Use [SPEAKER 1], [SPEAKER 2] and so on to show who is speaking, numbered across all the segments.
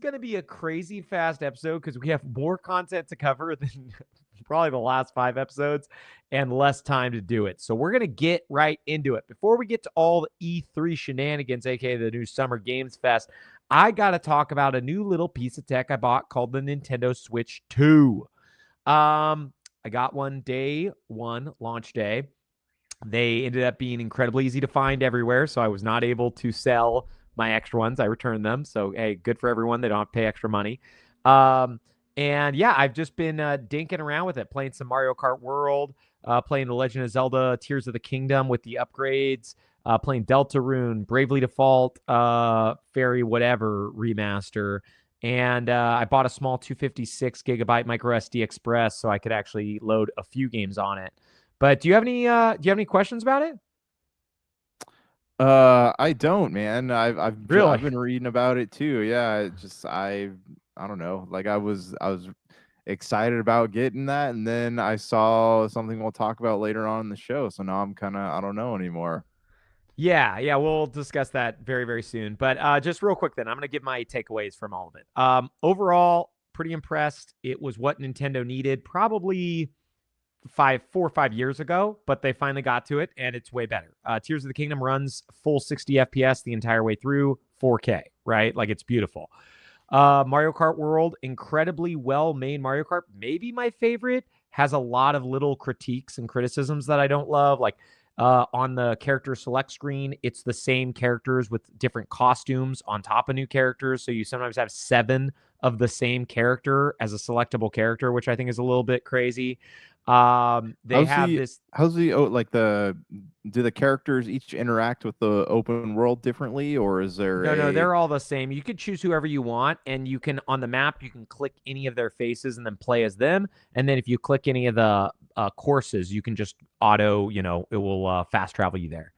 [SPEAKER 1] going to be a crazy fast episode because we have more content to cover than probably the last 5 episodes and less time to do it. So we're going to get right into it. Before we get to all the E3 shenanigans, aka the new Summer Games Fest, I got to talk about a new little piece of tech I bought called the Nintendo Switch 2. I got one day one, launch day. They ended up being incredibly easy to find everywhere, so I was not able to sell my extra ones. I returned them. So, hey, good for everyone. They don't have to pay extra money. And yeah, I've just been dinking around with it, playing some Mario Kart World, playing The Legend of Zelda Tears of the Kingdom with the upgrades, playing Deltarune, Bravely Default, Fairy Whatever remaster. And I bought a small 256 gigabyte micro SD Express so I could actually load a few games on it. But do you have any questions about it?
[SPEAKER 2] I don't, man. I've
[SPEAKER 1] Really?
[SPEAKER 2] been reading about it too. Yeah, I don't know. Like I was excited about getting that, and then I saw something we'll talk about later on in the show. So now I'm kind of I don't know anymore.
[SPEAKER 1] Yeah, we'll discuss that very, very soon. But just real quick then, I'm going to give my takeaways from all of it. Overall, pretty impressed. It was what Nintendo needed probably 4 or 5 years ago, but they finally got to it, and it's way better. Tears of the Kingdom runs full 60 FPS the entire way through, 4K, right? Like, it's beautiful. Mario Kart World, incredibly well-made Mario Kart. Maybe my favorite. Has a lot of little critiques and criticisms that I don't love. Like, on the character select screen, it's the same characters with different costumes on top of new characters. So you sometimes have 7 of the same character as a selectable character, which I think is a little bit crazy. They have this.
[SPEAKER 2] How's the like the do the characters each interact with the open world differently, or is there
[SPEAKER 1] No,
[SPEAKER 2] a
[SPEAKER 1] they're all the same. You could choose whoever you want, and you can, on the map, you can click any of their faces and then play as them. And then if you click any of the courses, you can just auto, it will fast travel you there.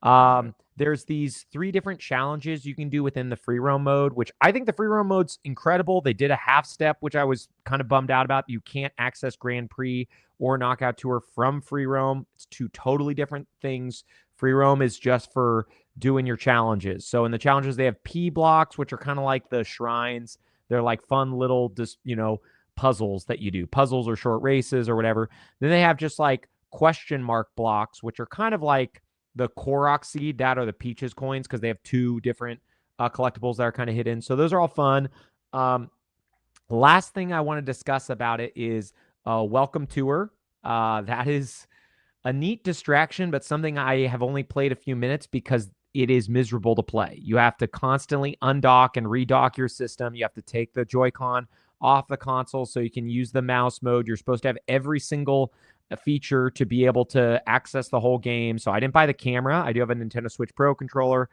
[SPEAKER 2] Right.
[SPEAKER 1] There's these 3 different challenges you can do within the free roam mode, which I think the free roam mode's incredible. They did a half step, which I was kind of bummed out about. You can't access Grand Prix or Knockout Tour from free roam. It's 2 totally different things. Free roam is just for doing your challenges. So in the challenges, they have P blocks, which are kind of like the shrines. They're like fun little, puzzles that you do, puzzles or short races or whatever. Then they have just like question mark blocks, which are kind of like the Korok seed, that are the Peaches coins, because they have 2 different collectibles that are kind of hidden. So those are all fun. Last thing I want to discuss about it is Welcome Tour. That is a neat distraction, but something I have only played a few minutes because it is miserable to play. You have to constantly undock and redock your system. You have to take the Joy-Con off the console so you can use the mouse mode. You're supposed to have every single feature to be able to access the whole game. So I didn't buy the camera. I do have a Nintendo Switch Pro controller,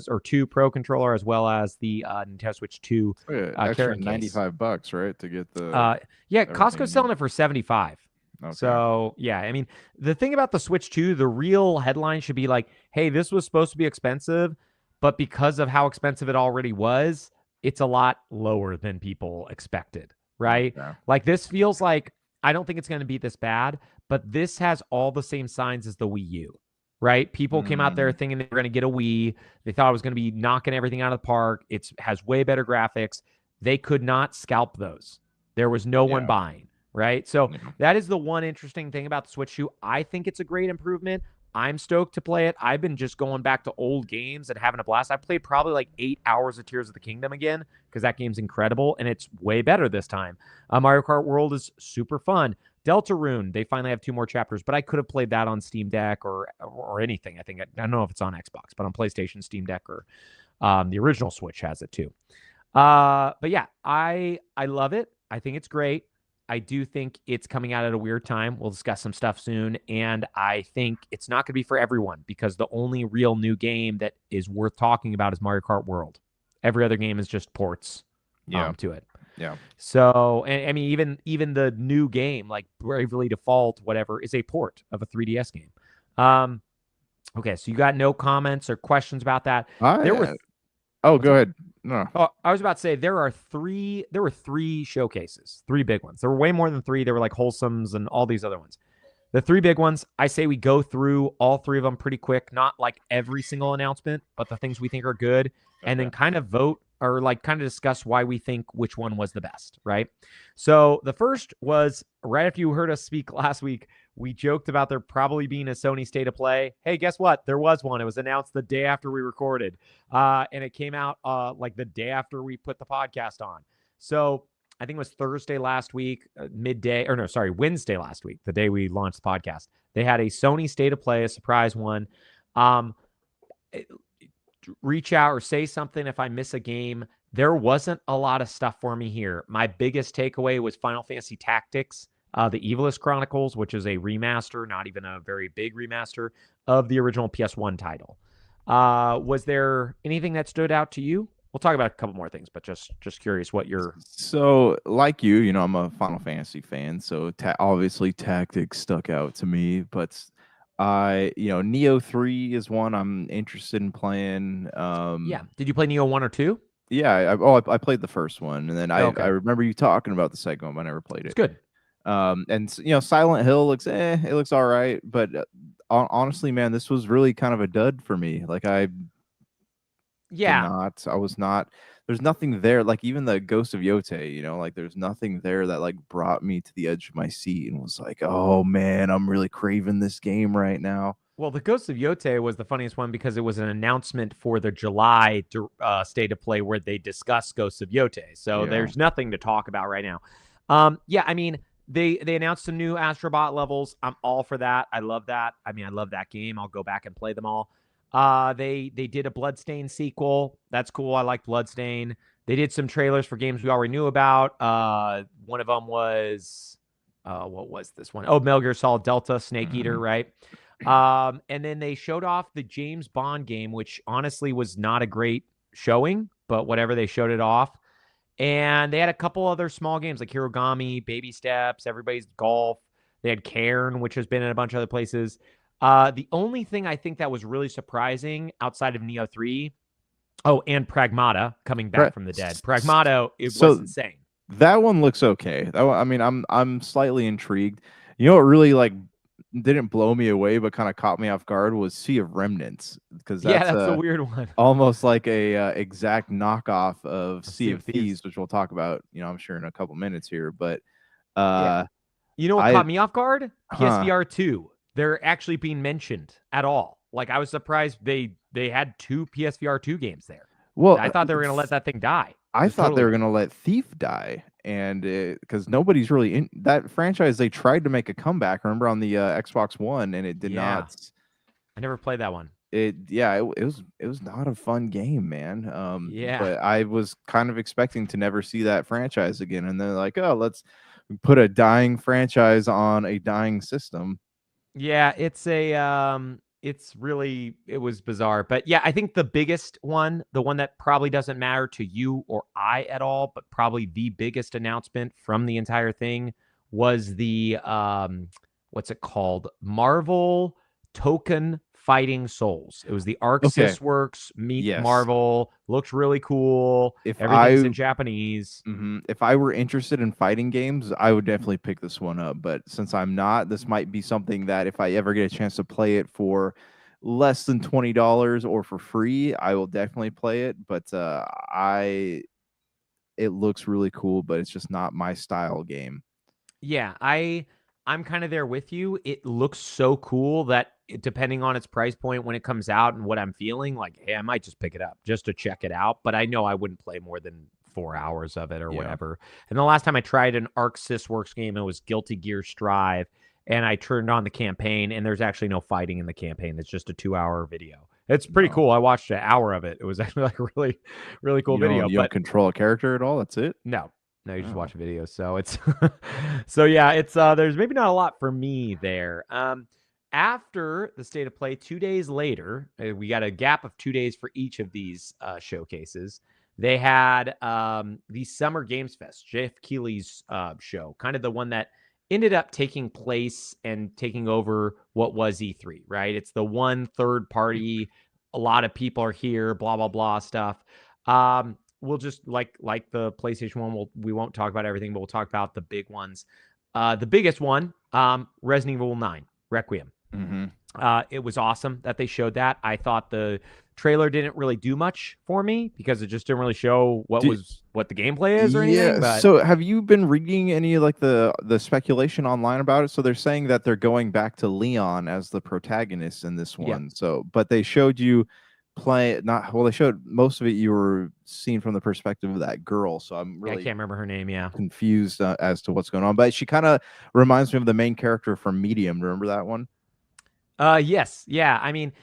[SPEAKER 1] or 2 Pro controller, as well as the Nintendo Switch 2
[SPEAKER 2] extra
[SPEAKER 1] carrying case.
[SPEAKER 2] $95, right, to get the
[SPEAKER 1] Yeah,
[SPEAKER 2] everything you
[SPEAKER 1] Costco's selling
[SPEAKER 2] need?
[SPEAKER 1] it for 75.
[SPEAKER 2] Okay.
[SPEAKER 1] So, yeah, I mean, the thing about the Switch 2, the real headline should be like, hey, this was supposed to be expensive, but because of how expensive it already was, it's a lot lower than people expected, right?
[SPEAKER 2] Okay.
[SPEAKER 1] Like, this feels like, I don't think it's going to be this bad, but this has all the same signs as the Wii U, right? People came out there
[SPEAKER 2] Mm,
[SPEAKER 1] thinking they were going to get a Wii. They thought it was going to be knocking everything out of the park. It has way better graphics. They could not scalp those. There was no one
[SPEAKER 2] yeah.
[SPEAKER 1] buying, right? So
[SPEAKER 2] Yeah.
[SPEAKER 1] that is the one interesting thing about the Switch 2. I think it's a great improvement. I'm stoked to play it. I've been just going back to old games and having a blast. I played probably like 8 hours of Tears of the Kingdom again because that game's incredible, and it's way better this time. Mario Kart World is super fun. Deltarune, they finally have 2 more chapters, but I could have played that on Steam Deck or anything. I think I don't know if it's on Xbox, but on PlayStation, Steam Deck, or the original Switch has it too. But yeah, I love it. I think it's great. I do think it's coming out at a weird time. We'll discuss some stuff soon. And I think it's not going to be for everyone because the only real new game that is worth talking about is Mario Kart World. Every other game is just ports
[SPEAKER 2] Yeah.
[SPEAKER 1] to it.
[SPEAKER 2] Yeah.
[SPEAKER 1] So, and I mean, even the new game, like Bravely Default, whatever, is a port of a 3DS game. Okay, so you got no comments or questions about that. There were
[SPEAKER 2] Oh, go ahead. No.
[SPEAKER 1] Oh, I was about to say there were three showcases, 3 big ones. There were way more than 3. There were like Wholesomes and all these other ones. The 3 big ones, I say we go through all 3 of them pretty quick, not like every single announcement, but the things we think are good, and then kind of vote or like kind of discuss why we think which one was the best, right? So the first was right after you heard us speak last week. We joked about there probably being a Sony State of Play. Hey, guess what? There was one. It was announced the day after we recorded, and it came out like the day after we put the podcast on. So I think it was Thursday last week, midday, or no, sorry, Wednesday last week, the day we launched the podcast. They had a Sony State of Play, a surprise one. Reach out or say something if I miss a game. There wasn't a lot of stuff for me here. My biggest takeaway was Final Fantasy Tactics, the Evilist Chronicles, which is a remaster, not even a very big remaster of the original PS1 title. Was there anything that stood out to you? We'll talk about a couple more things, but just curious what your...
[SPEAKER 2] So, like you know, I'm a Final Fantasy fan, so obviously Tactics stuck out to me. But Neo 3 is one I'm interested in playing.
[SPEAKER 1] Yeah. Did you play Neo 1 or 2?
[SPEAKER 2] Yeah, I played the first one, and then I remember you talking about the second one, but I never played it.
[SPEAKER 1] It's good.
[SPEAKER 2] And Silent Hill looks it looks all right, but honestly, man, this was really kind of a dud for me. Like I was not. There's nothing there. Like even the Ghost of Yote, like there's nothing there that like brought me to the edge of my seat and was like, oh man, I'm really craving this game right now.
[SPEAKER 1] Well, the Ghost of Yote was the funniest one because it was an announcement for the July State of Play where they discuss Ghost of Yote. So there's nothing to talk about right now. I mean, they announced some new Astrobot levels. I'm all for that. I love that. I mean, I love that game. I'll go back and play them all. They did a Bloodstain sequel. That's cool. I like Bloodstain. They did some trailers for games we already knew about. One of them was what was this one? Oh, Metal Gear Solid Delta, Snake Eater, right? And then they showed off the James Bond game, which honestly was not a great showing, but whatever, they showed it off. And they had a couple other small games like Hirogami, Baby Steps, Everybody's Golf. They had Cairn, which has been in a bunch of other places. The only thing I think that was really surprising outside of Neo 3, and Pragmata coming back from the dead. Pragmata, was insane.
[SPEAKER 2] That one looks okay. I mean, I'm slightly intrigued. You know what really like didn't blow me away but kind of caught me off guard was Sea of Remnants, because that's
[SPEAKER 1] a weird one.
[SPEAKER 2] Almost like a exact knockoff of Sea of Thieves, which we'll talk about, I'm sure in a couple minutes here. But
[SPEAKER 1] you know what caught me off guard? PSVR 2. They're actually being mentioned at all. Like I was surprised they had 2 PSVR 2 games there. Well, I thought they were going to let that thing die.
[SPEAKER 2] I thought they were going to let Thief die, and because nobody's really in that franchise. They tried to make a comeback, remember, on the Xbox One, and it did not.
[SPEAKER 1] I never played that one.
[SPEAKER 2] It was not a fun game, man. But I was kind of expecting to never see that franchise again, and they're like, oh, let's put a dying franchise on a dying system.
[SPEAKER 1] Yeah, it was bizarre. But yeah, I think the biggest one, the one that probably doesn't matter to you or I at all, but probably the biggest announcement from the entire thing was the, what's it called? Marvel Token Fighting Souls. It was the Arc Sys Works meet Marvel. Looks really cool. Everything's in Japanese.
[SPEAKER 2] If I were interested in fighting games, I would definitely pick this one up. But since I'm not, this might be something that if I ever get a chance to play it for less than $20 or for free, I will definitely play it. But it looks really cool, but it's just not my style game.
[SPEAKER 1] Yeah, I'm kind of there with you. It looks so cool that depending on its price point when it comes out and what I'm feeling, like, hey, I might just pick it up just to check it out. But I know I wouldn't play more than 4 hours of it or whatever. And the last time I tried an Arc Sys Works game, it was Guilty Gear Strive. And I turned on the campaign, and there's actually no fighting in the campaign. It's just a 2-hour video. It's pretty cool. I watched an hour of it. It was actually like a really, really cool video.
[SPEAKER 2] You don't control a character at all? That's it?
[SPEAKER 1] No, you just watch videos. So it's it's there's maybe not a lot for me there. After the State of Play, 2 days later, we got a gap of 2 days for each of these showcases. They had the Summer Games Fest, Jeff Keighley's show, kind of the one that ended up taking place and taking over what was E3, right? It's the one third party, a lot of people are here, blah, blah, blah stuff. We'll just like the PlayStation one, we won't talk about everything, but we'll talk about the big ones. The biggest one, Resident Evil 9, Requiem. It was awesome that they showed that. I thought the trailer didn't really do much for me because it just didn't really show what
[SPEAKER 2] Do,
[SPEAKER 1] the gameplay is or anything.
[SPEAKER 2] yeah.
[SPEAKER 1] But
[SPEAKER 2] So have you been reading any like the speculation online about it? So they're saying that they're going back to Leon as the protagonist in this
[SPEAKER 1] yeah,
[SPEAKER 2] one. So, but they showed you play not well. They showed most of it. You were seeing from the perspective of that girl. So I'm
[SPEAKER 1] I
[SPEAKER 2] really
[SPEAKER 1] can't remember her name. Yeah.
[SPEAKER 2] confused as to what's going on. But she kind of reminds me of the main character from Medium. Remember that one?
[SPEAKER 1] Yes. Yeah. I mean,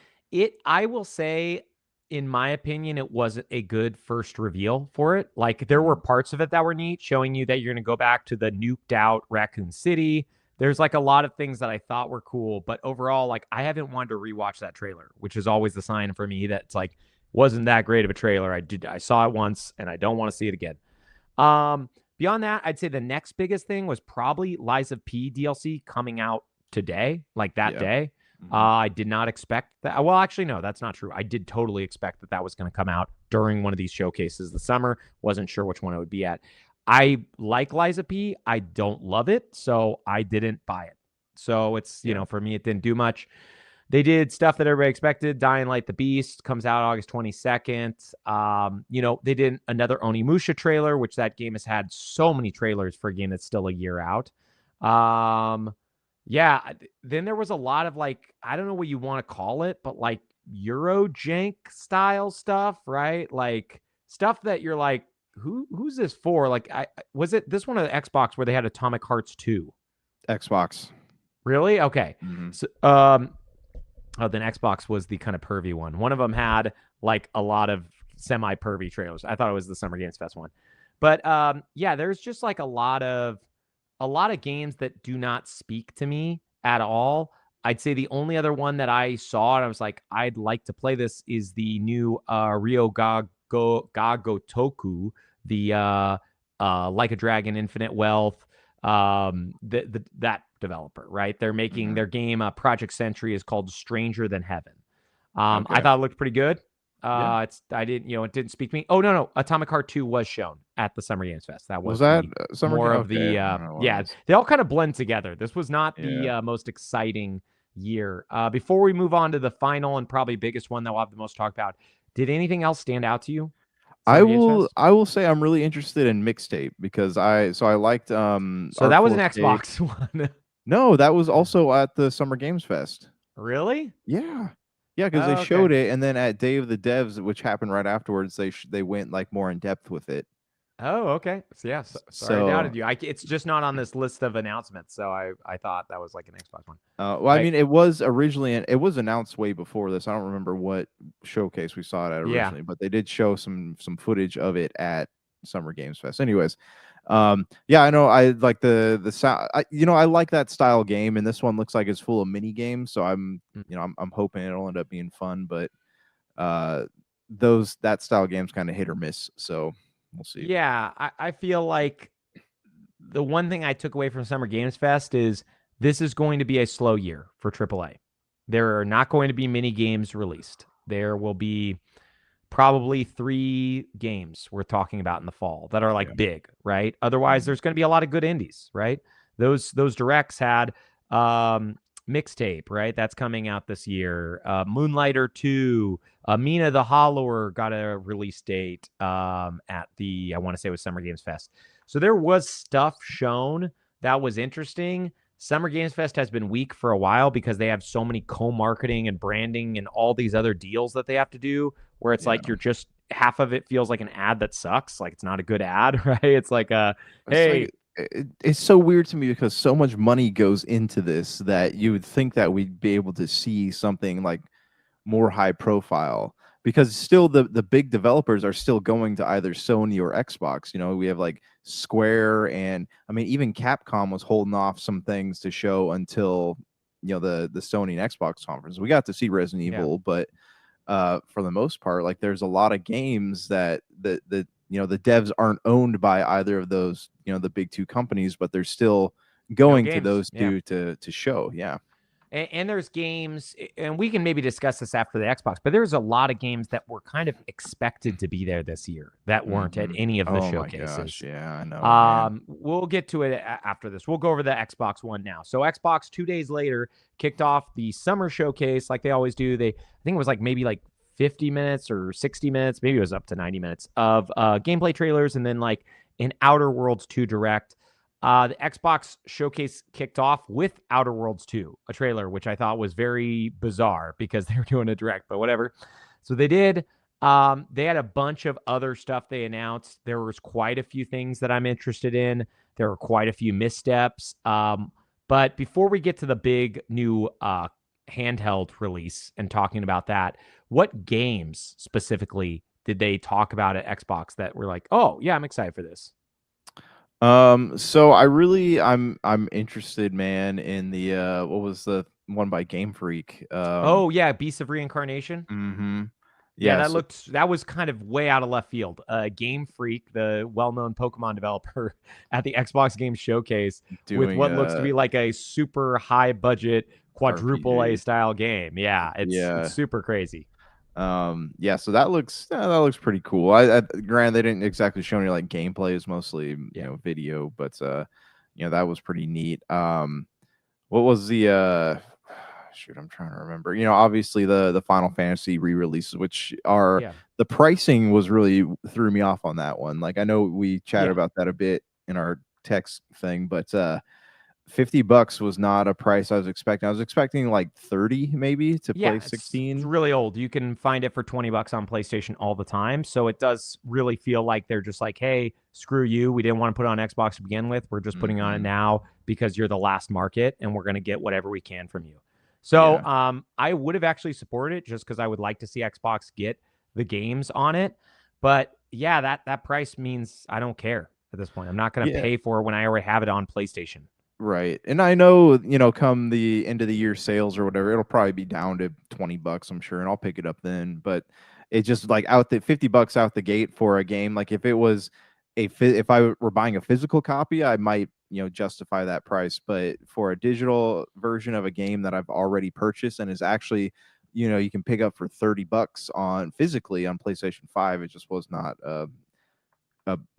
[SPEAKER 1] I will say, in my opinion, it wasn't a good first reveal for it. Like, there were
[SPEAKER 2] Mhm.
[SPEAKER 1] parts of it that were neat, showing you that you're going to go back to the nuked out Raccoon City. There's like a lot of things that I thought were cool, but overall, like, I haven't wanted to rewatch that trailer, which is always the sign for me that it's like, wasn't that great of a trailer. I saw it once and I don't want to see it again. Beyond that, I'd say the next biggest thing was probably Lies of P DLC coming out today, like that
[SPEAKER 2] Yeah.
[SPEAKER 1] day.
[SPEAKER 2] Mhm.
[SPEAKER 1] I did not expect that. Well, actually, no, that's not true. I did totally expect that was going to come out during one of these showcases this summer. Wasn't sure which one it would be at. I like Liza P. I don't love it, so I didn't buy it. So it's,
[SPEAKER 2] Yeah.
[SPEAKER 1] for me, it didn't do much. They did stuff that everybody expected. Dying Light the Beast comes out August 22nd. They did another Onimusha trailer, which that game has had so many trailers for a game that's still a year out. Yeah, then there was a lot of, like, I don't know what you want to call it, but like Eurojank style stuff, right? Like stuff that you're like, who's this for? Like, was it this one of the Xbox where they had Atomic Hearts 2?
[SPEAKER 2] Xbox.
[SPEAKER 1] Really? Okay.
[SPEAKER 2] Mhm.
[SPEAKER 1] So, oh, then Xbox was the kind of pervy one. One of them had like a lot of semi-pervy trailers. I thought it was the Summer Games Fest one. But yeah, there's just like a lot of games that do not speak to me at all. I'd say the only other one that I saw and I was like, I'd like to play this is the new Gagotoku, the Like a Dragon Infinite Wealth, that developer, right? They're making
[SPEAKER 2] Mhm.
[SPEAKER 1] their game, Project Century, is called Stranger Than Heaven. I
[SPEAKER 2] Okay.
[SPEAKER 1] thought it looked pretty good.
[SPEAKER 2] Yeah.
[SPEAKER 1] It didn't speak to me. Oh, no, Atomic Heart 2 was shown at the Summer Games Fest. That
[SPEAKER 2] Was
[SPEAKER 1] was
[SPEAKER 2] that
[SPEAKER 1] the
[SPEAKER 2] Summer
[SPEAKER 1] more
[SPEAKER 2] Game?
[SPEAKER 1] of
[SPEAKER 2] Okay.
[SPEAKER 1] the
[SPEAKER 2] I don't know what it
[SPEAKER 1] yeah,
[SPEAKER 2] was.
[SPEAKER 1] they all kind of blend together. This was not the
[SPEAKER 2] Yeah.
[SPEAKER 1] most exciting year. Before we move on to the final and probably biggest one that we'll have the most talk about, did anything else stand out to you?
[SPEAKER 2] I
[SPEAKER 1] Summer Games
[SPEAKER 2] will
[SPEAKER 1] Fest?
[SPEAKER 2] I will say I'm really interested in Mixtape because I liked
[SPEAKER 1] So that was
[SPEAKER 2] Artful
[SPEAKER 1] an
[SPEAKER 2] Escape.
[SPEAKER 1] Xbox one.
[SPEAKER 2] No, that was also at the Summer Games Fest.
[SPEAKER 1] Really?
[SPEAKER 2] Yeah. Yeah, because they
[SPEAKER 1] Oh,
[SPEAKER 2] showed
[SPEAKER 1] okay.
[SPEAKER 2] it, and then at Day of the Devs, which happened right afterwards, they went like more in depth with it.
[SPEAKER 1] Oh, okay. So, yeah, sorry I
[SPEAKER 2] So,
[SPEAKER 1] doubted you. It's just not on this list of announcements, so I thought that was like an Xbox one.
[SPEAKER 2] well, I
[SPEAKER 1] I
[SPEAKER 2] mean, it was originally it was announced way before this. I don't remember what showcase we saw it at
[SPEAKER 1] Yeah.
[SPEAKER 2] originally, but they did show some footage of it at Summer Games Fest. Anyways, yeah, I know I like the sound. I like that style game, and this one looks like it's full of mini games. So
[SPEAKER 1] Mm.
[SPEAKER 2] I'm hoping it'll end up being fun, but uh, that style games kind of hit or miss. So we'll see.
[SPEAKER 1] Yeah, I feel like the one thing I took away from Summer Games Fest is this is going to be a slow year for AAA. There are not going to be mini games released. There will be probably 3 games we're talking about in the fall that are
[SPEAKER 2] Yeah.
[SPEAKER 1] like big, right? Otherwise,
[SPEAKER 2] Mhm.
[SPEAKER 1] there's going to be a lot of good indies, right? Those directs had Mixtape, right? That's coming out this year. Moonlighter 2, Mina the Hollower got a release date at I want to say it was Summer Games Fest. So there was stuff shown that was interesting. Summer Games Fest has been weak for a while because they have so many co-marketing and branding and all these other deals that they have to do where it's
[SPEAKER 2] Yeah.
[SPEAKER 1] like you're just half of it feels like an ad that sucks. Like it's not a good ad, right? It's like
[SPEAKER 2] It's like
[SPEAKER 1] hey,
[SPEAKER 2] it's so weird to me because so much money goes into this that you would think that we'd be able to see something like more high profile because still the big developers are still going to either Sony or Xbox. We have like Square, and I mean even Capcom was holding off some things to show until the Sony and Xbox conference. We got to see Resident
[SPEAKER 1] yeah,
[SPEAKER 2] Evil, but for the most part, like there's a lot of games that the devs aren't owned by either of those the big two companies, but they're still
[SPEAKER 1] no
[SPEAKER 2] going to
[SPEAKER 1] games.
[SPEAKER 2] those
[SPEAKER 1] Yeah.
[SPEAKER 2] two to show. Yeah.
[SPEAKER 1] And there's games, and we can maybe discuss this after the Xbox, but there's a lot of games that were kind of expected to be there this year that weren't at
[SPEAKER 2] Mhm.
[SPEAKER 1] any of the
[SPEAKER 2] Oh my gosh,
[SPEAKER 1] showcases.
[SPEAKER 2] yeah, I know, man.
[SPEAKER 1] We'll get to it after this. We'll go over the Xbox One now. So Xbox 2 days later kicked off the summer showcase like they always do. I think it was like maybe like 50 minutes or 60 minutes, maybe it was up to 90 minutes of gameplay trailers, and then like an Outer Worlds 2 direct. The Xbox showcase kicked off with Outer Worlds 2, a trailer, which I thought was very bizarre because they were doing a direct, but whatever. So they did. They had a bunch of other stuff they announced. There was quite a few things that I'm interested in. There were quite a few missteps. But before we get to the big new handheld release and talking about that, what games specifically did they talk about at Xbox that were like, oh yeah, I'm excited for this?
[SPEAKER 2] So I'm interested, man, in the what was the one by Game Freak?
[SPEAKER 1] Oh yeah, Beasts of Reincarnation.
[SPEAKER 2] Mm-hmm.
[SPEAKER 1] Yeah,
[SPEAKER 2] Yeah, so
[SPEAKER 1] that was kind of way out of left field. Game Freak, the well-known Pokemon developer at the Xbox Game Showcase with
[SPEAKER 2] doing
[SPEAKER 1] what looks to be like a super high budget quadruple A
[SPEAKER 2] RPG.
[SPEAKER 1] style game. Yeah, it's
[SPEAKER 2] Yeah.
[SPEAKER 1] super crazy.
[SPEAKER 2] Yeah, so that looks pretty cool. I granted they didn't exactly show any like gameplay, it's mostly
[SPEAKER 1] Yeah.
[SPEAKER 2] video, but that was pretty neat. What was the shoot, I'm trying to remember. Obviously the Final Fantasy re-releases, which are
[SPEAKER 1] Yeah.
[SPEAKER 2] the pricing was really threw me off on that one. Like I know we chatted
[SPEAKER 1] Yeah.
[SPEAKER 2] about that a bit in our text thing, but $50 was not a price I was expecting. I was expecting like 30 maybe to play
[SPEAKER 1] Yeah, it's
[SPEAKER 2] 16.
[SPEAKER 1] really old. You can find it for $20 on PlayStation all the time. So it does really feel like they're just like, hey, screw you. We didn't want to put it on Xbox to begin with. We're just putting it on it
[SPEAKER 2] Mhm.
[SPEAKER 1] now because you're the last market and we're going to get whatever we can from you. So
[SPEAKER 2] Yeah.
[SPEAKER 1] I would have actually supported it just because I would like to see Xbox get the games on it. But yeah, that price means I don't care at this point. I'm not going to
[SPEAKER 2] Yeah.
[SPEAKER 1] pay for it when I already have it on PlayStation.
[SPEAKER 2] Right. And I know, come the end of the year sales or whatever, it'll probably be down to $20, I'm sure, and I'll pick it up then. But it just like out the $50 out the gate for a game. Like if it was if I were buying a physical copy, I might, justify that price. But for a digital version of a game that I've already purchased and is actually, you can pick up for $30 on physically on PlayStation 5, it just was not a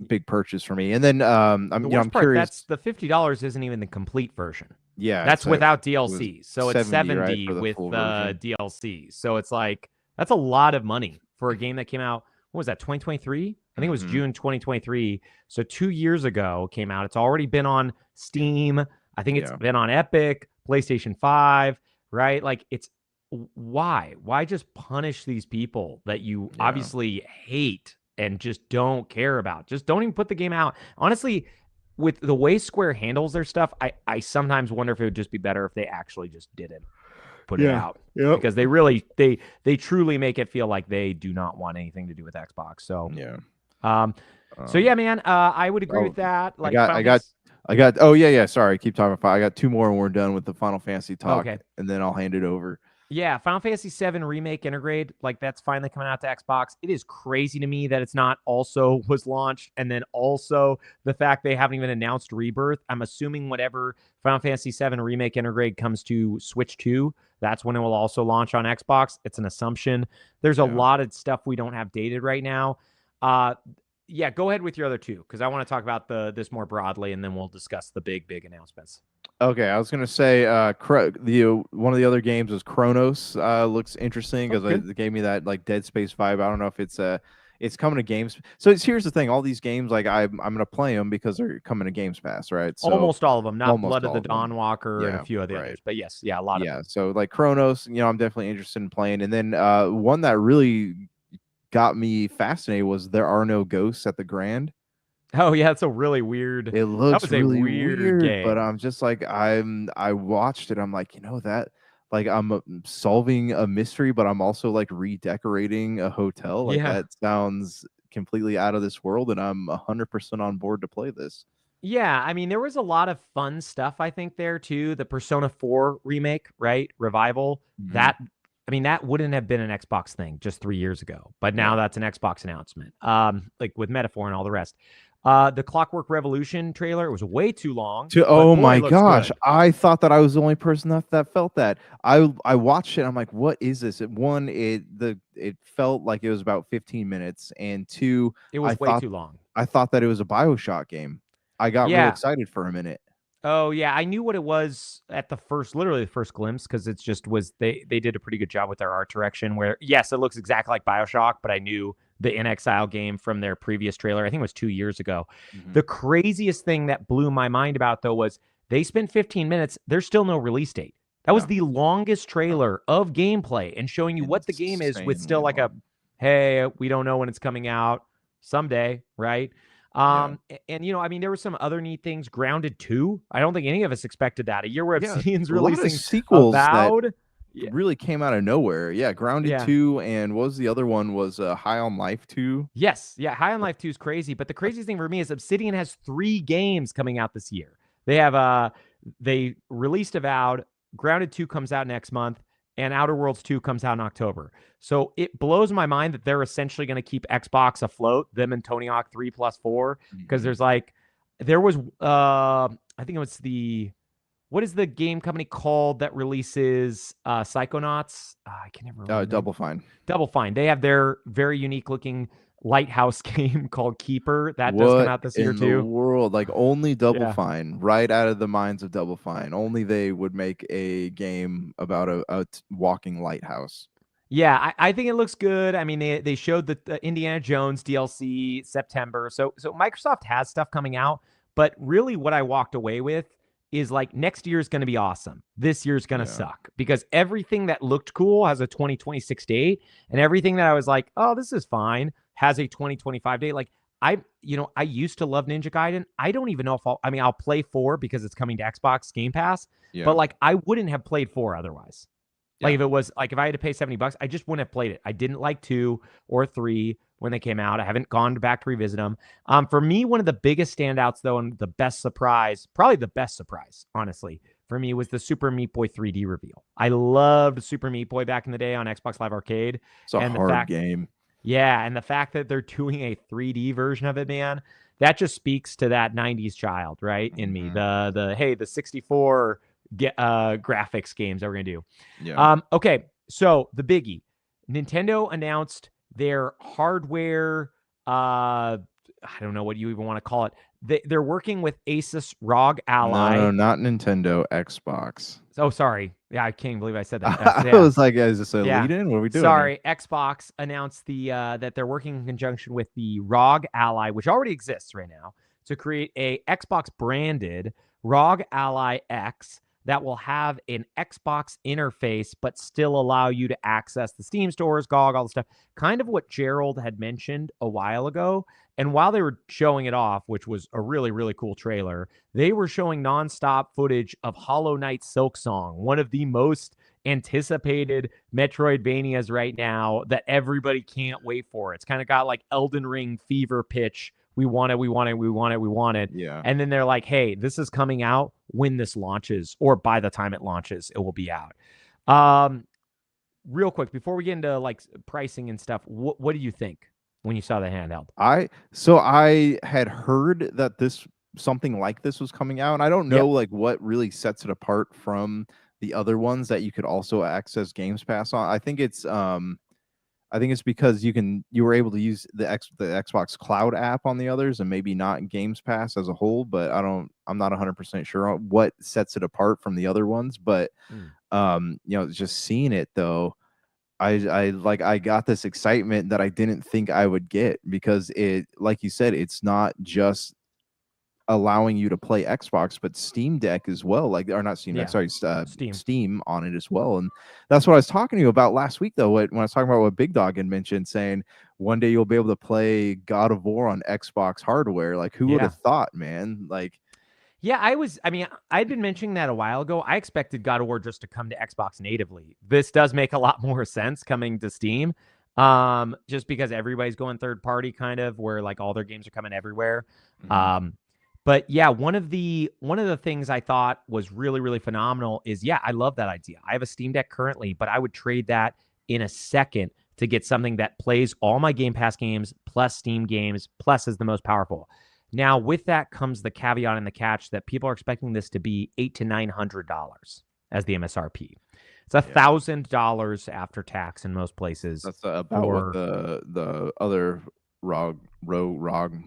[SPEAKER 2] big purchase for me. And then
[SPEAKER 1] The
[SPEAKER 2] I'm
[SPEAKER 1] worst part, that's
[SPEAKER 2] curious.
[SPEAKER 1] the $50 isn't even the complete version.
[SPEAKER 2] Yeah,
[SPEAKER 1] That's
[SPEAKER 2] it's like
[SPEAKER 1] without
[SPEAKER 2] it was
[SPEAKER 1] DLC. So it's
[SPEAKER 2] 70, right,
[SPEAKER 1] 70
[SPEAKER 2] for the
[SPEAKER 1] with
[SPEAKER 2] full version.
[SPEAKER 1] DLC. So it's like that's a lot of money for a game that came out. What was that? 2023? I think it was
[SPEAKER 2] Mhm.
[SPEAKER 1] June 2023. So 2 years ago came out. It's already been on Steam. I think it's
[SPEAKER 2] Yeah.
[SPEAKER 1] been on Epic, PlayStation 5, right? Like it's why? Why just punish these people that you
[SPEAKER 2] Yeah.
[SPEAKER 1] obviously hate and just don't care about? Just don't even put the game out. Honestly, with the way Square handles their stuff, I sometimes wonder if it would just be better if they actually just didn't put it
[SPEAKER 2] Yeah.
[SPEAKER 1] out
[SPEAKER 2] Yep.
[SPEAKER 1] because they truly make it feel like they do not want anything to do with Xbox. So,
[SPEAKER 2] Yeah.
[SPEAKER 1] um, so
[SPEAKER 2] Um,
[SPEAKER 1] yeah, man, I would agree
[SPEAKER 2] oh,
[SPEAKER 1] with that.
[SPEAKER 2] I
[SPEAKER 1] Like
[SPEAKER 2] got
[SPEAKER 1] Final
[SPEAKER 2] I got
[SPEAKER 1] Fantasy.
[SPEAKER 2] I got oh, yeah, yeah, sorry, keep talking about I got 2 more and we're done with the Final Fantasy talk,
[SPEAKER 1] Okay.
[SPEAKER 2] and then I'll hand it over.
[SPEAKER 1] Yeah, Final Fantasy VII Remake Intergrade, like that's finally coming out to Xbox. It is crazy to me that it's not also was launched, and then also the fact they haven't even announced Rebirth. I'm assuming whatever Final Fantasy VII Remake Intergrade comes to Switch 2, that's when it will also launch on Xbox. It's an assumption. There's a
[SPEAKER 2] Yeah.
[SPEAKER 1] lot of stuff we don't have dated right now. Yeah, go ahead with your other two because I want to talk about this more broadly, and then we'll discuss the big announcements.
[SPEAKER 2] Okay, I was gonna say, one of the other games was Chronos. Looks interesting
[SPEAKER 1] Oh,
[SPEAKER 2] because
[SPEAKER 1] good.
[SPEAKER 2] it gave me that like Dead Space vibe. I don't know if it's coming to games. So here's the thing: all these games, like I'm gonna play them because they're coming to Games Pass, right? So
[SPEAKER 1] Almost all of them, not
[SPEAKER 2] almost
[SPEAKER 1] Blood of
[SPEAKER 2] all
[SPEAKER 1] the
[SPEAKER 2] of them.
[SPEAKER 1] Dawn Walker and a
[SPEAKER 2] Yeah,
[SPEAKER 1] few of the
[SPEAKER 2] right.
[SPEAKER 1] others. But yes, yeah, a lot of
[SPEAKER 2] Yeah,
[SPEAKER 1] them.
[SPEAKER 2] so like Chronos, I'm definitely interested in playing. And then one that really got me fascinated was There Are No Ghosts at the Grand.
[SPEAKER 1] Oh yeah, it's a really weird.
[SPEAKER 2] It
[SPEAKER 1] That
[SPEAKER 2] looks
[SPEAKER 1] was a
[SPEAKER 2] really
[SPEAKER 1] weird
[SPEAKER 2] weird, but
[SPEAKER 1] game.
[SPEAKER 2] I'm just like I watched it. I'm like, that like I'm solving a mystery, but I'm also like redecorating a hotel. Like
[SPEAKER 1] Yeah.
[SPEAKER 2] that sounds completely out of this world, and I'm 100% on board to play this.
[SPEAKER 1] Yeah, I mean, there was a lot of fun stuff I think there too. The Persona 4 remake, right? Revival.
[SPEAKER 2] Mhm.
[SPEAKER 1] That I mean, that wouldn't have been an Xbox thing just 3 years ago. But now
[SPEAKER 2] Yeah.
[SPEAKER 1] that's an Xbox announcement. Like with Metaphor and all the rest. The Clockwork Revolution trailer, it was way too long, but
[SPEAKER 2] Oh
[SPEAKER 1] boy,
[SPEAKER 2] my
[SPEAKER 1] it looks
[SPEAKER 2] gosh,
[SPEAKER 1] good.
[SPEAKER 2] I thought that I was the only person that felt that. I watched it. I'm like, what is this? One, it felt like it was about 15 minutes, and two,
[SPEAKER 1] It
[SPEAKER 2] I
[SPEAKER 1] was way
[SPEAKER 2] thought
[SPEAKER 1] too long.
[SPEAKER 2] I thought that it was a BioShock game. I got real
[SPEAKER 1] Yeah,
[SPEAKER 2] excited for a minute.
[SPEAKER 1] Oh yeah, I knew what it was at literally the first glimpse, because it's just was they did a pretty good job with their art direction. Where yes, it looks exactly like BioShock, but I knew the In Exile game from their previous trailer. I think it was 2 years ago.
[SPEAKER 2] Hmm.
[SPEAKER 1] The craziest thing that blew my mind about though was they spent 15 minutes. There's still no release date. That was
[SPEAKER 2] Yeah,
[SPEAKER 1] the longest trailer of gameplay and showing you what the game is with still
[SPEAKER 2] insanely
[SPEAKER 1] like a,
[SPEAKER 2] long.
[SPEAKER 1] hey, we don't know when it's coming out someday, right?
[SPEAKER 2] Yeah,
[SPEAKER 1] And I mean, there were some other neat things. Grounded 2. I don't think any of us expected that. A year where
[SPEAKER 2] yeah,
[SPEAKER 1] Obsidian's
[SPEAKER 2] a lot of
[SPEAKER 1] releasing
[SPEAKER 2] sequels that
[SPEAKER 1] Avowed. Yeah,
[SPEAKER 2] really came out of nowhere. Yeah, Grounded
[SPEAKER 1] yeah.
[SPEAKER 2] 2 and what was the other one? Was High on Life 2.
[SPEAKER 1] Yes, yeah. High on Life 2 is crazy, but the craziest thing for me is Obsidian has 3 games coming out this year. They have they released Avowed, Grounded 2 comes out next month, and Outer Worlds 2 comes out in October. So it blows my mind that they're essentially going to keep Xbox afloat, them and Tony Hawk 3 plus 4, because
[SPEAKER 2] Mhm.
[SPEAKER 1] there's like there was I think it was what is the game company called that releases Psychonauts? I can never remember the name.
[SPEAKER 2] Double Fine.
[SPEAKER 1] Double Fine. They have their very unique looking lighthouse game called Keeper that does come
[SPEAKER 2] What
[SPEAKER 1] out this year
[SPEAKER 2] in the
[SPEAKER 1] too.
[SPEAKER 2] world? Like only Double
[SPEAKER 1] Yeah.
[SPEAKER 2] Fine, right out of the minds of Double Fine. Only they would make a game about a walking lighthouse.
[SPEAKER 1] Yeah, I think it looks good. I mean, they showed the Indiana Jones DLC September. So Microsoft has stuff coming out, but really what I walked away with is like next year is going to be awesome. This year's going to
[SPEAKER 2] Yeah.
[SPEAKER 1] suck because everything that looked cool has a 2026 date, and everything that I was like, "Oh, this is fine," has a 2025 date. Like I used to love Ninja Gaiden. I don't even know if I'll play 4 because it's coming to Xbox Game Pass, but
[SPEAKER 2] Yeah.
[SPEAKER 1] like I wouldn't have played 4 otherwise. Like
[SPEAKER 2] Yeah.
[SPEAKER 1] if it was like if I had to pay $70, I just wouldn't have played it. I didn't like 2 or 3 when they came out. I haven't gone back to revisit them. For me, one of the biggest standouts though, and the best surprise, probably the best surprise, honestly, for me was the Super Meat Boy 3D reveal. I loved Super Meat Boy back in the day on Xbox Live Arcade,
[SPEAKER 2] It's a
[SPEAKER 1] and the
[SPEAKER 2] hard
[SPEAKER 1] fact,
[SPEAKER 2] game.
[SPEAKER 1] yeah, and the fact that they're doing a 3D version of it, man, that just speaks to that 90s child, right? In me.
[SPEAKER 2] Hmm.
[SPEAKER 1] The 64 graphics games that we're gonna do.
[SPEAKER 2] Yeah.
[SPEAKER 1] Okay, so the biggie. Nintendo announced their hardware. I don't know what you even want to call it. They're working with Asus ROG
[SPEAKER 2] No,
[SPEAKER 1] Ally.
[SPEAKER 2] no, not Nintendo, Xbox.
[SPEAKER 1] Oh, sorry. Yeah, I can't believe I said that fast.
[SPEAKER 2] I
[SPEAKER 1] Yeah,
[SPEAKER 2] was like, is this a
[SPEAKER 1] yeah.
[SPEAKER 2] lead in? What are we doing here?
[SPEAKER 1] Sorry. Xbox announced that they're working in conjunction with the ROG Ally, which already exists right now, to create a Xbox branded ROG Ally X that will have an Xbox interface, but still allow you to access the Steam stores, GOG, all the stuff. Kind of what Gerald had mentioned a while ago. And while they were showing it off, which was a really, really cool trailer, they were showing nonstop footage of Hollow Knight Silk Song, one of the most anticipated Metroidvanias right now that everybody can't wait for. It's kind of got like Elden Ring fever pitch. We want it, we want it, we want it, we want it.
[SPEAKER 2] Yeah.
[SPEAKER 1] And then they're like, hey, this is coming out when this launches, or by the time it launches, it will be out. Real quick, before we get into like pricing and stuff, what do you think when you saw the handheld?
[SPEAKER 2] I had heard that this something like this was coming out, and I don't know
[SPEAKER 1] Yep.
[SPEAKER 2] like what really sets it apart from the other ones that you could also access Games Pass on. I think it's because you were able to use the Xbox Cloud app on the others and maybe not Games Pass as a whole, but I'm not 100% sure on what sets it apart from the other ones, but
[SPEAKER 1] Mm.
[SPEAKER 2] just seeing it though, I got this excitement that I didn't think I would get because it, like you said, it's not just allowing you to play Xbox, but Steam Deck as well. Like, or not Steam Deck,
[SPEAKER 1] Yeah.
[SPEAKER 2] sorry,
[SPEAKER 1] Steam.
[SPEAKER 2] Steam on it as well. And that's what I was talking to you about last week, though. When I was talking about what Big Dog had mentioned, saying one day you'll be able to play God of War on Xbox hardware. Like, who would
[SPEAKER 1] Yeah.
[SPEAKER 2] have thought, man? Like,
[SPEAKER 1] Yeah, I'd been mentioning that a while ago. I expected God of War just to come to Xbox natively. This does make a lot more sense coming to Steam. Just because everybody's going third party kind of where like all their games are coming everywhere.
[SPEAKER 2] mhm.
[SPEAKER 1] Um, but yeah, one of the things I thought was really, really phenomenal is yeah, I love that idea. I have a Steam Deck currently, but I would trade that in a second to get something that plays all my Game Pass games plus Steam games, plus is the most powerful. Now, with that comes the caveat and the catch that people are expecting this to be $800 to $900 as the MSRP. It's
[SPEAKER 2] Yeah,
[SPEAKER 1] $1,000 after tax in most places
[SPEAKER 2] that's about what
[SPEAKER 1] for
[SPEAKER 2] the other. ROG.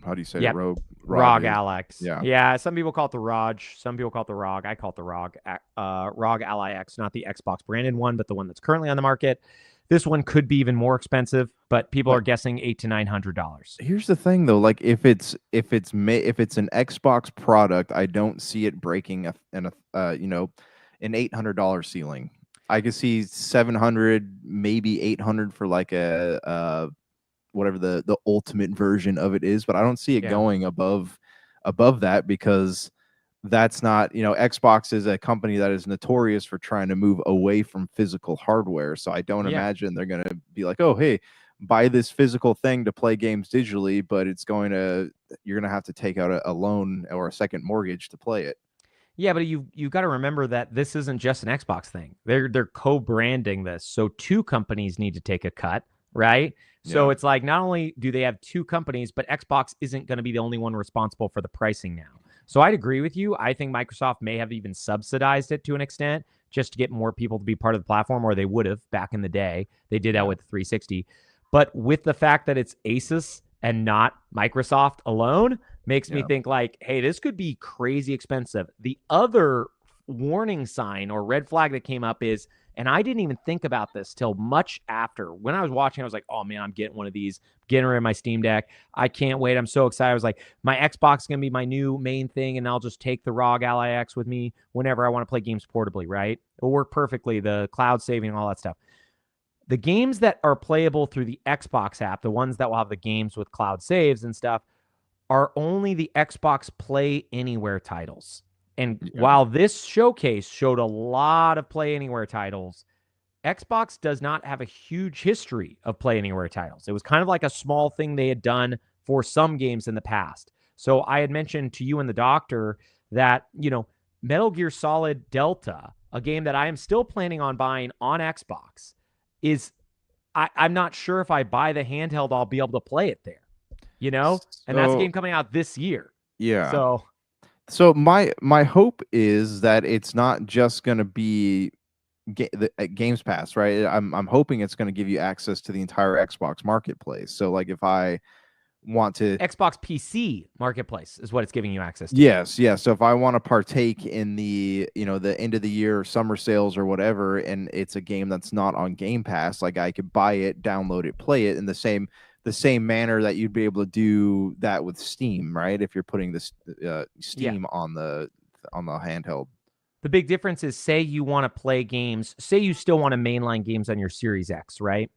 [SPEAKER 2] How do you say it?
[SPEAKER 1] Yep.
[SPEAKER 2] ROG
[SPEAKER 1] ROG
[SPEAKER 2] is.
[SPEAKER 1] Alex.
[SPEAKER 2] Yeah.
[SPEAKER 1] Yeah, some people call it the ROG. Some people call it the ROG. I call it the ROG. ROG Ally X, not the Xbox branded one, but the one that's currently on the market. This one could be even more expensive, but people are guessing $800 to $900.
[SPEAKER 2] Here's the thing though, like if it's an Xbox product, I don't see it breaking an $800 ceiling. I could see 700, maybe 800 for like a whatever the ultimate version of it is, but I don't see it going above that, because that's not, Xbox is a company that is notorious for trying to move away from physical hardware. So I don't imagine they're going to be like, oh, hey, buy this physical thing to play games digitally, but you're going to have to take out a loan or a second mortgage to play it.
[SPEAKER 1] Yeah, but you got to remember that this isn't just an Xbox thing. They're co-branding this. So two companies need to take a cut, right? So it's like not only do they have two companies, but Xbox isn't going to be the only one responsible for the pricing now. So I'd agree with you. I think Microsoft may have even subsidized it to an extent just to get more people to be part of the platform, or they would have back in the day. They did that with the 360. But with the fact that it's Asus and not Microsoft alone, makes me think like, hey, this could be crazy expensive. The other warning sign or red flag that came up is, and I didn't even think about this till much after. When I was watching, I was like, oh man, I'm getting one of these, getting rid of my Steam Deck. I can't wait. I'm so excited. I was like, my Xbox is going to be my new main thing, and I'll just take the ROG Ally X with me whenever I want to play games portably, right? It'll work perfectly, the cloud saving, all that stuff. The games that are playable through the Xbox app, the ones that will have the games with cloud saves and stuff, are only the Xbox Play Anywhere titles. And while this showcase showed a lot of Play Anywhere titles, Xbox does not have a huge history of Play Anywhere titles. It was kind of like a small thing they had done for some games in the past. So I had mentioned to you and the doctor that, Metal Gear Solid Delta, a game that I am still planning on buying on Xbox, I'm not sure if I buy the handheld, I'll be able to play it there. And that's a game coming out this year.
[SPEAKER 2] Yeah. So my hope is that it's not just going to be Games Pass, right? I'm hoping it's going to give you access to the entire Xbox marketplace. So like if I want to
[SPEAKER 1] Xbox PC marketplace is what it's giving you access to.
[SPEAKER 2] Yes. So if I want to partake in the the end of the year summer sales or whatever, and it's a game that's not on Game Pass, like I could buy it, download it, play it in the same manner that you'd be able to do that with Steam, right? If you're putting this Steam on the handheld.
[SPEAKER 1] The big difference is, say you want to play games, say you still want to mainline games on your Series X, right?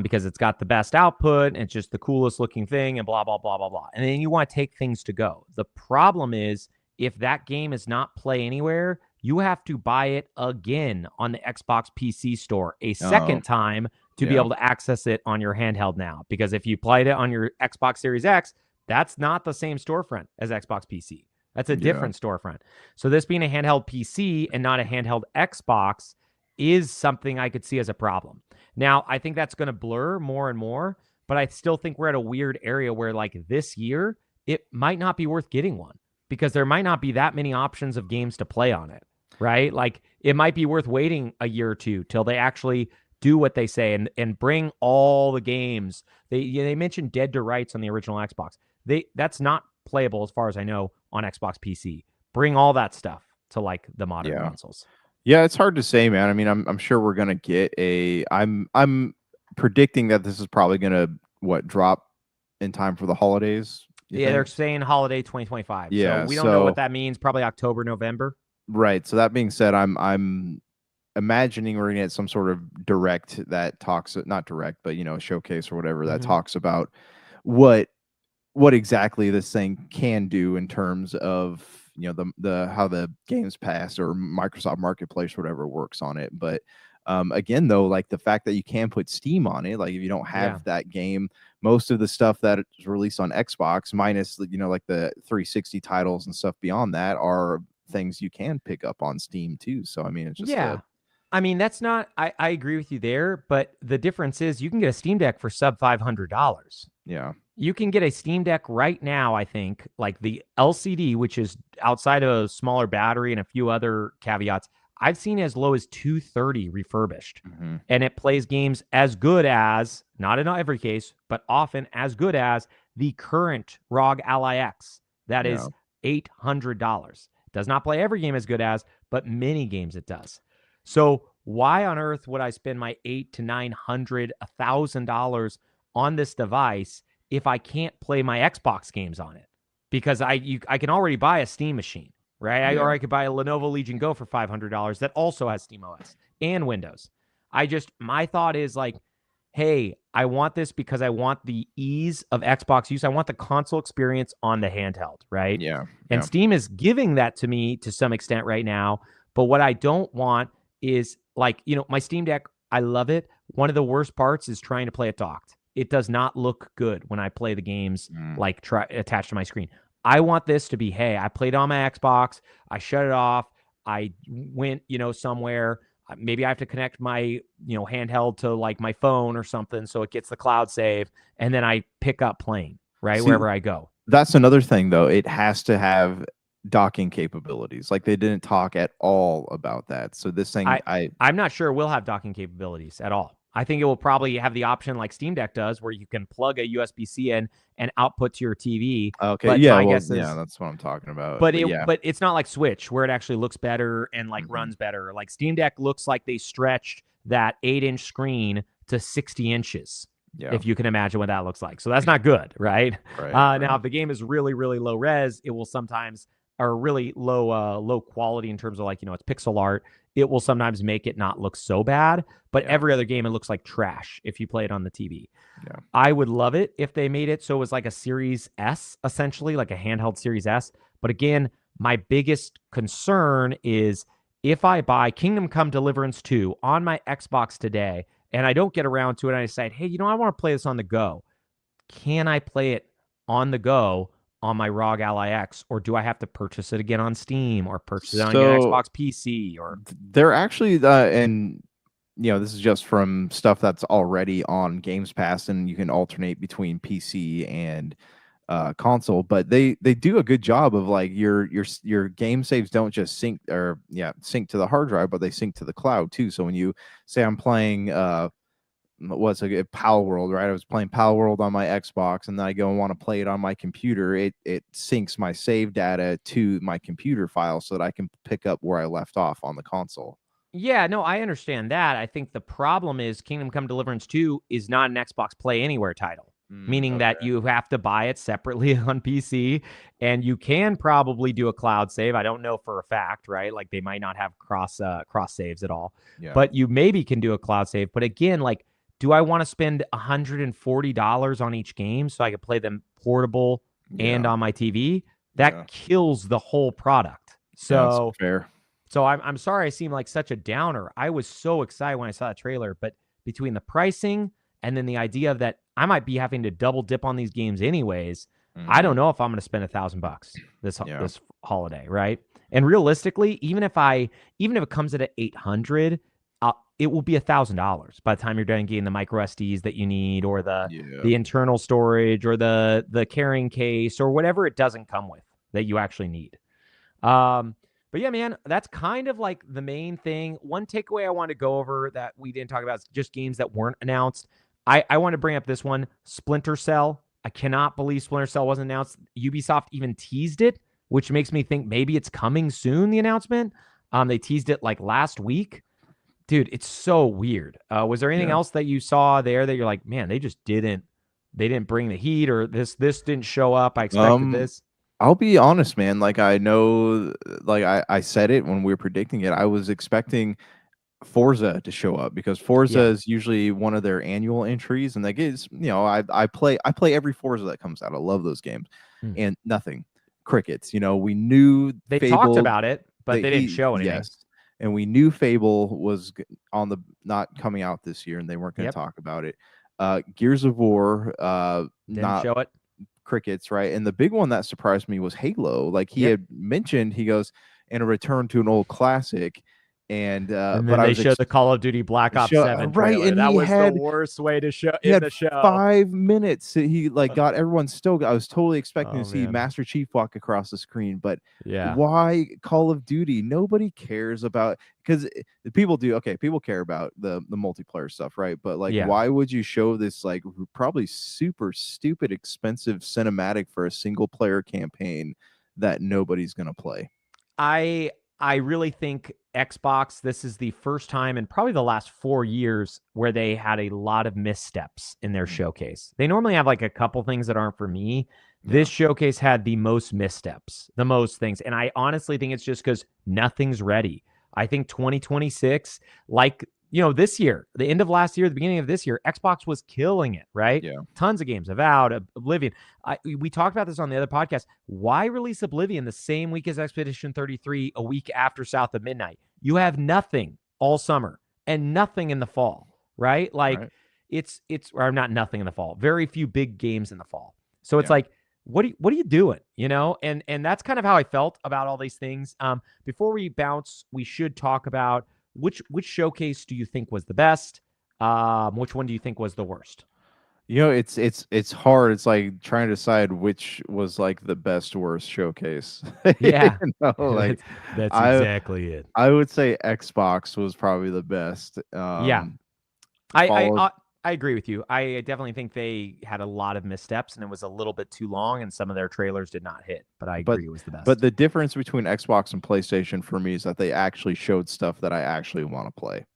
[SPEAKER 1] Because it's got the best output and it's just the coolest looking thing and blah, blah, blah, blah, blah. And then you want to take things to go. The problem is, if that game is not Play Anywhere, you have to buy it again on the Xbox PC store a second time to be able to access it on your handheld now. Because if you played it on your Xbox Series X, that's not the same storefront as Xbox PC. That's a different storefront. So this being a handheld PC and not a handheld Xbox is something I could see as a problem. Now, I think that's going to blur more and more, but I still think we're at a weird area where, like, this year, it might not be worth getting one because there might not be that many options of games to play on it, right? Like, it might be worth waiting a year or two till they actually do what they say and bring all the games. They mentioned Dead to Rights on the original Xbox. That's not playable, as far as I know, on Xbox PC. Bring all that stuff to, like, the modern consoles.
[SPEAKER 2] Yeah, it's hard to say, man. I mean, I'm sure we're gonna get I'm predicting that this is probably gonna drop in time for the holidays.
[SPEAKER 1] They're saying holiday 2025.
[SPEAKER 2] Yeah,
[SPEAKER 1] so we don't know what that means. Probably October, November.
[SPEAKER 2] Right. So that being said, I'm imagining we're gonna get some sort of direct that talks, not direct, but showcase or whatever that talks about what exactly this thing can do in terms of the how the Games Pass or Microsoft Marketplace or whatever works on it. But again, though, like the fact that you can put Steam on it, like if you don't have that game, most of the stuff that is released on Xbox, minus like the 360 titles and stuff beyond that, are things you can pick up on Steam too. So I mean, it's just
[SPEAKER 1] I mean, that's not. I agree with you there, but the difference is you can get a Steam Deck for sub $500.
[SPEAKER 2] Yeah.
[SPEAKER 1] You can get a Steam Deck right now, I think, like the LCD, which is outside of a smaller battery and a few other caveats. I've seen as low as 230 refurbished.
[SPEAKER 2] Mm-hmm.
[SPEAKER 1] And it plays games as good as, not in every case, but often as good as the current ROG Ally X. That
[SPEAKER 2] Yeah.
[SPEAKER 1] is $800. Does not play every game as good as, but many games it does. So why on earth would I spend my $800 to $900, $1,000 on this device if I can't play my Xbox games on it? Because I can already buy a Steam machine, right?
[SPEAKER 2] Yeah.
[SPEAKER 1] Or I could buy a Lenovo Legion Go for $500 that also has SteamOS and Windows. My thought is like, hey, I want this because I want the ease of Xbox use. I want the console experience on the handheld, right?
[SPEAKER 2] Yeah.
[SPEAKER 1] And
[SPEAKER 2] Yeah.
[SPEAKER 1] Steam is giving that to me to some extent right now. But what I don't want is like, my Steam Deck, I love it. One of the worst parts is trying to play it docked. It does not look good when I play the games like attached to my screen. I want this to be, hey, I played on my Xbox, I shut it off, I went, somewhere. Maybe I have to connect my, handheld to like my phone or something so it gets the cloud save, and then I pick up playing, right?
[SPEAKER 2] See,
[SPEAKER 1] wherever I go.
[SPEAKER 2] That's another thing though. It has to have docking capabilities. Like they didn't talk at all about that. So this thing,
[SPEAKER 1] I'm not sure we'll have docking capabilities at all. I think it will probably have the option like Steam Deck does, where you can plug a USB-C in and output to your TV.
[SPEAKER 2] okay,
[SPEAKER 1] But
[SPEAKER 2] yeah,
[SPEAKER 1] my
[SPEAKER 2] well,
[SPEAKER 1] guess is,
[SPEAKER 2] yeah, that's what I'm talking about.
[SPEAKER 1] but
[SPEAKER 2] Yeah,
[SPEAKER 1] it's not like Switch where it actually looks better and like runs better. Like Steam Deck looks like they stretched that 8-inch screen to 60 inches.
[SPEAKER 2] yeah,
[SPEAKER 1] If you can imagine what that looks like. So that's not good, right?
[SPEAKER 2] right.
[SPEAKER 1] Now, if the game is really, really low res, it will sometimes, or really low quality in terms of like, it's pixel art. It will sometimes make it not look so bad. But
[SPEAKER 2] Yeah.
[SPEAKER 1] every other game, it looks like trash if you play it on the TV.
[SPEAKER 2] Yeah.
[SPEAKER 1] I would love it if they made it so it was like a Series S, essentially, like a handheld Series S. But again, my biggest concern is if I buy Kingdom Come Deliverance 2 on my Xbox today, and I don't get around to it, and I decide, hey, I want to play this on the go. Can I play it on the go on my ROG Ally X, or do I have to purchase it again on Steam or purchase it on an Xbox PC? Or
[SPEAKER 2] they're actually, and this is just from stuff that's already on Games Pass, and you can alternate between PC and console. But they do a good job of like your game saves don't just sync to the hard drive, but they sync to the cloud too. So when you say I'm playing what's a Pal World, right? I was playing Pal World on my Xbox, and then I go and want to play it on my computer. It syncs my save data to my computer file so that I can pick up where I left off on the console.
[SPEAKER 1] yeah, no, I understand that. I think the problem is Kingdom Come Deliverance 2 is not an Xbox Play Anywhere title, meaning that you have to buy it separately on PC, and you can probably do a cloud save. I don't know for a fact, right? Like they might not have cross saves at all, but you maybe can do a cloud save. But again, like, do I want to spend $140 on each game so I could play them portable and on my TV? That kills the whole product. So
[SPEAKER 2] that's fair.
[SPEAKER 1] So I'm sorry I seem like such a downer. I was so excited when I saw the trailer, but between the pricing and then the idea of that I might be having to double dip on these games anyways, I don't know if I'm going to spend $1,000 this holiday, right? And realistically, even if it comes at 800, it will be $1,000 by the time you're done getting the micro SDs that you need, or the internal storage, or the carrying case, or whatever it doesn't come with that you actually need. But yeah, man, that's kind of like the main thing. One takeaway I want to go over that we didn't talk about is just games that weren't announced. I want to bring up this one, Splinter Cell. I cannot believe Splinter Cell wasn't announced. Ubisoft even teased it, which makes me think maybe it's coming soon, the announcement. They teased it like last week. Dude, it's so weird. Was there anything else that you saw there that you're like, man, they didn't bring the heat, or this didn't show up? I expected this.
[SPEAKER 2] I'll be honest, man. Like I know, like I said it when we were predicting it. I was expecting Forza to show up because Forza is usually one of their annual entries, and that is, I play every Forza that comes out. I love those games, and nothing, crickets. We knew
[SPEAKER 1] they
[SPEAKER 2] Fable,
[SPEAKER 1] talked about it, but they didn't show anything.
[SPEAKER 2] Yes, and we knew Fable was on the not coming out this year, and they weren't going to talk about it. Gears of War,
[SPEAKER 1] didn't
[SPEAKER 2] not
[SPEAKER 1] show it.
[SPEAKER 2] Crickets, right? And the big one that surprised me was Halo. Like he had mentioned, he goes, in a return to an old classic. And
[SPEAKER 1] And
[SPEAKER 2] but
[SPEAKER 1] then
[SPEAKER 2] I
[SPEAKER 1] they
[SPEAKER 2] was
[SPEAKER 1] showed the Call of Duty Black Ops 7
[SPEAKER 2] right,
[SPEAKER 1] trailer.
[SPEAKER 2] and
[SPEAKER 1] That was the worst way to show
[SPEAKER 2] he
[SPEAKER 1] in
[SPEAKER 2] had
[SPEAKER 1] the show.
[SPEAKER 2] 5 minutes. He like got everyone stoked. I was totally expecting
[SPEAKER 1] Oh,
[SPEAKER 2] to see
[SPEAKER 1] man.
[SPEAKER 2] Master Chief walk across the screen, but
[SPEAKER 1] Yeah.
[SPEAKER 2] why Call of Duty? Nobody cares about, because people do. Okay, people care about the multiplayer stuff, right? But like,
[SPEAKER 1] Yeah.
[SPEAKER 2] why would you show this like probably super stupid expensive cinematic for a single player campaign that nobody's gonna play?
[SPEAKER 1] I really think Xbox, this is the first time in probably the last 4 years where they had a lot of missteps in their showcase. They normally have like a couple things that aren't for me. This showcase had the most missteps, the most things. And I honestly think it's just because nothing's ready. I think 2026, like, this year, the end of last year, the beginning of this year, Xbox was killing it, right?
[SPEAKER 2] Yeah.
[SPEAKER 1] Tons of games, Avowed, Oblivion. We talked about this on the other podcast. Why release Oblivion the same week as Expedition 33, a week after South of Midnight? You have nothing all summer and nothing in the fall, right? Like,
[SPEAKER 2] Right.
[SPEAKER 1] it's or not nothing in the fall. Very few big games in the fall. So it's
[SPEAKER 2] Yeah.
[SPEAKER 1] like, what are you doing? And that's kind of how I felt about all these things. Before we bounce, we should talk about which showcase do you think was the best? Which one do you think was the worst?
[SPEAKER 2] It's hard. It's like trying to decide which was like the best worst showcase.
[SPEAKER 1] Yeah,
[SPEAKER 2] Like
[SPEAKER 1] that's
[SPEAKER 2] I
[SPEAKER 1] exactly it.
[SPEAKER 2] I would say Xbox was probably the best.
[SPEAKER 1] Yeah,
[SPEAKER 2] Followed.
[SPEAKER 1] I agree with you. I definitely think they had a lot of missteps and it was a little bit too long, and some of their trailers did not hit. But I
[SPEAKER 2] But
[SPEAKER 1] agree it was the best.
[SPEAKER 2] but the difference between Xbox and PlayStation for me is that they actually showed stuff that I actually want to play.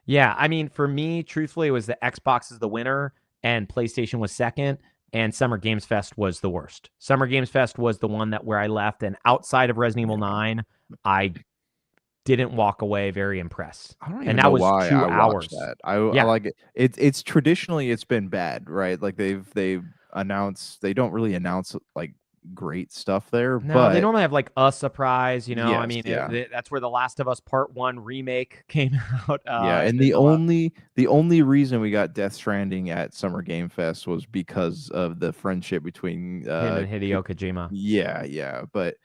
[SPEAKER 1] Yeah, I mean, for me, truthfully, it was the Xbox is the winner and PlayStation was second, and Summer Games Fest was the worst. Summer Games Fest was the one that where I left, and outside of Resident Evil 9, I didn't walk away very impressed.
[SPEAKER 2] I don't
[SPEAKER 1] And
[SPEAKER 2] even
[SPEAKER 1] that
[SPEAKER 2] know
[SPEAKER 1] was
[SPEAKER 2] why
[SPEAKER 1] 2
[SPEAKER 2] I watched
[SPEAKER 1] hours.
[SPEAKER 2] that. I like it. It's traditionally it's been bad, right? Like they've announced, they don't really announce like great stuff there,
[SPEAKER 1] No, they
[SPEAKER 2] but
[SPEAKER 1] normally have like a surprise, I
[SPEAKER 2] yes,
[SPEAKER 1] mean,
[SPEAKER 2] yeah.
[SPEAKER 1] that's where The Last of Us Part 1 remake came out.
[SPEAKER 2] Yeah, and
[SPEAKER 1] There's a lot.
[SPEAKER 2] the only reason we got Death Stranding at Summer Game Fest was because of the friendship between
[SPEAKER 1] Him and Hideo Kojima.
[SPEAKER 2] yeah, but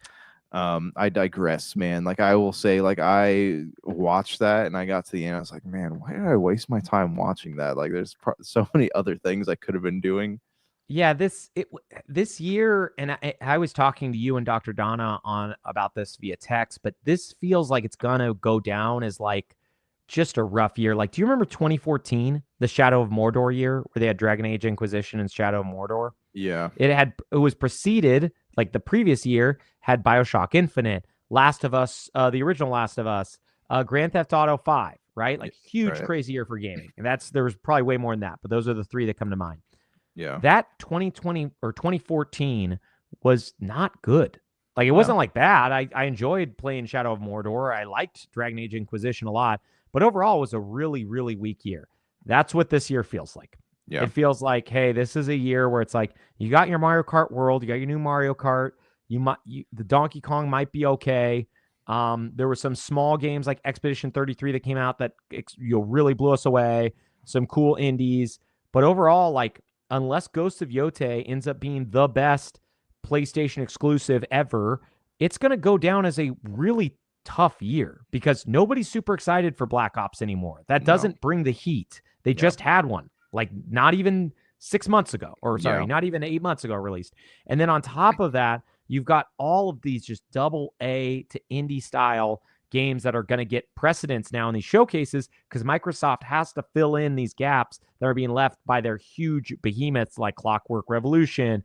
[SPEAKER 2] I digress, man. Like I will say, like I watched that and I got to the end, I was like, man, why did I waste my time watching that? Like there's so many other things I could have been doing.
[SPEAKER 1] Yeah, this year, and I was talking to you and Dr. Donna on about this via text, but this feels like it's gonna go down as like just a rough year. Like, do you remember 2014, the Shadow of Mordor year, where they had Dragon Age Inquisition and Shadow of Mordor?
[SPEAKER 2] Yeah.
[SPEAKER 1] It was preceded, like the previous year, had BioShock Infinite, Last of Us, the original Last of Us, Grand Theft Auto 5, right? Like huge,
[SPEAKER 2] Right.
[SPEAKER 1] crazy year for gaming. And there was probably way more than that, but those are the three that come to mind.
[SPEAKER 2] Yeah.
[SPEAKER 1] That 2020 or 2014 was not good. Like, it wasn't like bad. I enjoyed playing Shadow of Mordor. I liked Dragon Age Inquisition a lot, but overall it was a really, really weak year. That's what this year feels like.
[SPEAKER 2] Yeah.
[SPEAKER 1] It feels like, hey, this is a year where it's like you got your Mario Kart World, you got your new Mario Kart, the Donkey Kong might be okay. There were some small games like Expedition 33 that came out that really blew us away. Some cool indies, but overall, like, unless Ghost of Yote ends up being the best PlayStation exclusive ever, it's going to go down as a really tough year because nobody's super excited for Black Ops anymore. That doesn't bring the heat. They just had one, like not even 6 months ago, or sorry, not even 8 months ago released. And then on top of that, you've got all of these just double A to indie style games that are going to get precedence now in these showcases because Microsoft has to fill in these gaps that are being left by their huge behemoths like Clockwork Revolution,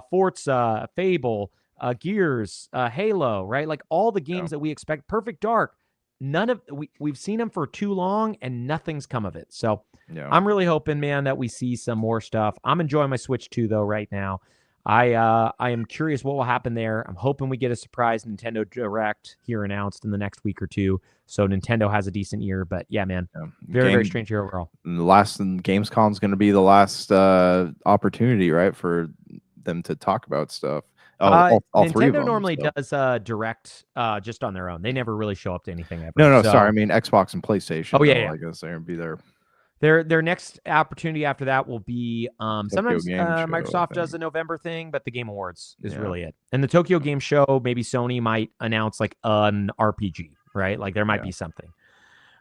[SPEAKER 1] Forza, Fable, Gears, Halo, right? Like all the games that we expect. Perfect Dark. We've seen them for too long and nothing's come of it. So I'm really hoping, man, that we see some more stuff. I'm enjoying my Switch 2 though right now. I am curious what will happen there. I'm hoping we get a surprise Nintendo Direct here announced in the next week or two. So Nintendo has a decent year, but yeah, man, very strange year overall.
[SPEAKER 2] The last Gamescom is going to be the last opportunity, right, for them to talk about stuff. All
[SPEAKER 1] Nintendo
[SPEAKER 2] three of them
[SPEAKER 1] normally does Direct just on their own. They never really show up to anything ever.
[SPEAKER 2] No, sorry. I mean Xbox and PlayStation.
[SPEAKER 1] Oh yeah.
[SPEAKER 2] I guess they're going to be there.
[SPEAKER 1] Their next opportunity after that will be sometimes Microsoft does a November thing, but the Game Awards is really it. And the Tokyo Game Show, maybe Sony might announce like an RPG, right? Like there might be something.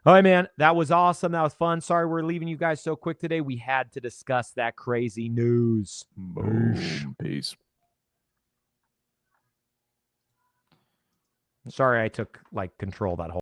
[SPEAKER 1] All right, man. That was awesome. That was fun. Sorry we're leaving you guys so quick today. We had to discuss that crazy news.
[SPEAKER 2] Boom. Peace.
[SPEAKER 1] Sorry I took control that whole